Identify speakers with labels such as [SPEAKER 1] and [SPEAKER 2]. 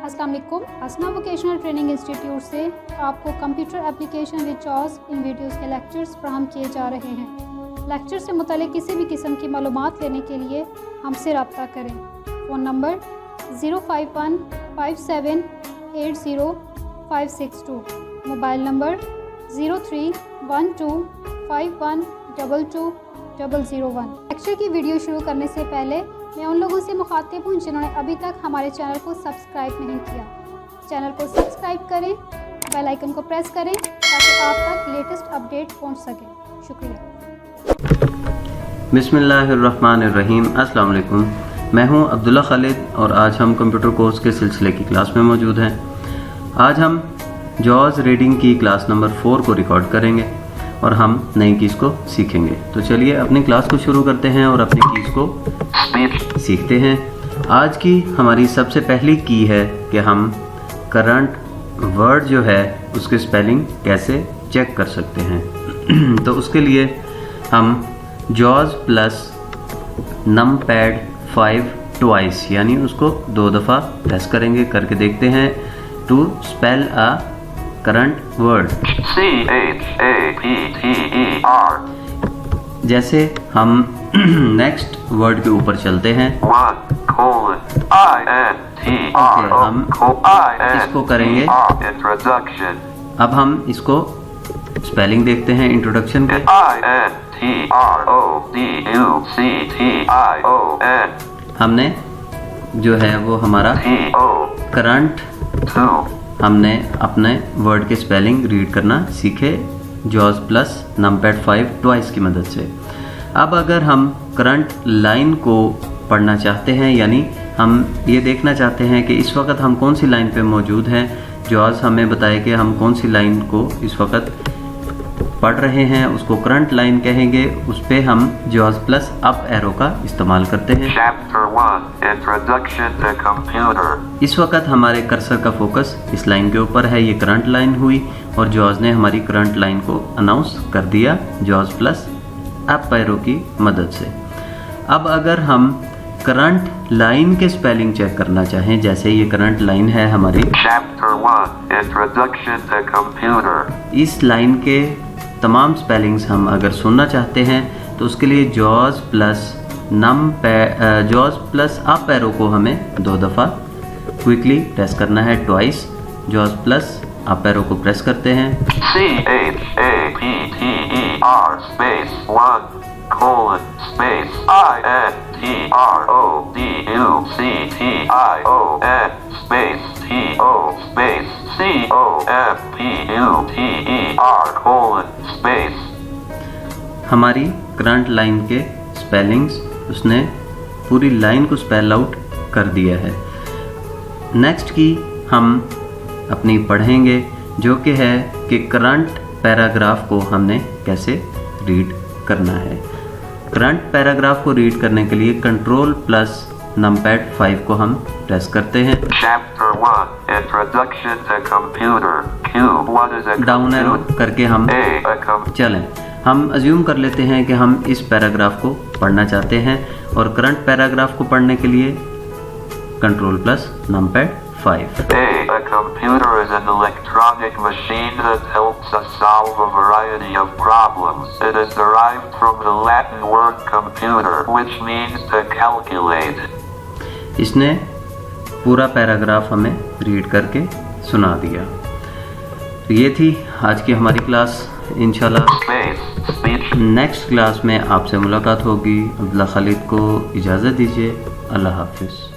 [SPEAKER 1] अस्सलाम वालेकुम। असना वोकेशनल ट्रेनिंग इंस्टीट्यूट से आपको computer application with jaws in videos के लेक्चर्स फराहम किए जा रहे हैं। लेक्चर से मुतालिक किसी भी किस्म की मालूमात लेने के लिए हमसे रब्ता करें। Phone number 05157805562, mobile number 0312512201। Lecture की वीडियो शुरू करने से पहले मैं उन लोगों से मुखातिब हूँ जिन्होंने अभी तक हमारे चैनल को सब्सक्राइब नहीं किया। चैनल को सब्सक्राइब करें, बेल आइकन को प्रेस करें ताकि आप तक लेटेस्ट अपडेट पहुँच सके। शुक्रिया।
[SPEAKER 2] बिस्मिल्लाहिर्रहमानिर्रहीम। अस्सलाम वालेकुम। मैं हूं अब्दुल्ला खालिद और आज हम कंप्यूटर कोर्स के सिलसिले की क्लास में मौजूद हैं। आज हम जॉज़ रीडिंग की क्लास नंबर 4 को रिकॉर्ड करेंगे और हम नई कीज़ को सीखेंगे। तो चलिए अपनी क्लास को शुरू करते हैं और अपनी कीज़ को सीखते हैं। आज की हमारी सबसे पहली की है कि हम करंट वर्ड जो है उसकी स्पेलिंग कैसे चेक कर सकते हैं। तो उसके लिए हम जॉज़ प्लस नमपैड 5 ट्वाइस यानी उसको 2 दफ़ा प्रेस करेंगे, करके देखते हैं to spell a current word. CHAPTER। जैसे हम नेक्स्ट वर्ड के ऊपर चलते हैं। हम इसको करेंगे। अब हम इसको स्पेलिंग देखते हैं इंट्रोडक्शन के। हमने जो है वो हमारा करंट हमने अपने वर्ड के स्पेलिंग रीड करना सीखे जॉज़ प्लस नमपैड 5 ट्वाइस की मदद से। अब अगर हम करंट लाइन को पढ़ना चाहते हैं, यानी हम ये देखना चाहते हैं कि इस वक्त हम कौन सी लाइन पे मौजूद हैं, जॉज़ हमें बताए कि हम कौन सी लाइन को इस वक्त पढ़ रहे हैं, उसको करंट लाइन कहेंगे। उस पे हम जॉज़ प्लस अप एरो का इस्तेमाल करते हैं।
[SPEAKER 3] Chapter 1, Introduction to Computer।
[SPEAKER 2] इस वक्त हमारे कर्सर का फोकस इस लाइन के ऊपर है। ये करंट लाइन हुई और जॉज़ ने हमारी करंट लाइन को अनाउंस कर दिया जॉज़ प्लस अप एरो की मदद से। अब अगर हम करंट लाइन के स्पेलिंग चेक करना चाहें, जैसे ये करंट लाइन है हमारी।
[SPEAKER 3] Chapter 1, Introduction to Computer।
[SPEAKER 2] इस लाइन के तमाम स्पेलिंग्स हम अगर सुनना चाहते हैं तो उसके लिए जॉज़ प्लस अप एरो को हमें 2 दफ़ा क्विकली प्रेस करना है, twice. Jaws plus up arrow को प्रेस करते हैं।
[SPEAKER 3] CHAPTER space 1 colon space INTRODUCTION space TO space COMPUTER colon space।
[SPEAKER 2] हमारी करंट लाइन के स्पेलिंग्स उसने पूरी लाइन को स्पेल आउट कर दिया है। नेक्स्ट की हम अपनी पढ़ेंगे, जो कि है कि करंट पैराग्राफ को हमने कैसे रीड करना है। करंट पैराग्राफ को रीड करने के लिए कंट्रोल प्लस नमपैड 5 को हम प्रेस करते हैं।
[SPEAKER 3] Chapter 1, Introduction to Computer। What is a
[SPEAKER 2] down arrow करके हम चलें। हम अज्यूम कर लेते हैं कि हम इस पैराग्राफ को पढ़ना चाहते हैं और करंट पैराग्राफ को पढ़ने के लिए control plus numpad 5।
[SPEAKER 3] A computer is an electronic machine that helps us solve a variety of problems. It is derived from the Latin word computer, which means to calculate।
[SPEAKER 2] इसने पूरा paragraph हमें read करके सुना दिया। तो ये थी आज की हमारी क्लास। इंशाल्लाह नेक्स्ट क्लास में आपसे मुलाकात होगी। अब्दुल्ला खालिद को इजाज़त दीजिए। अल्लाह हाफिज़।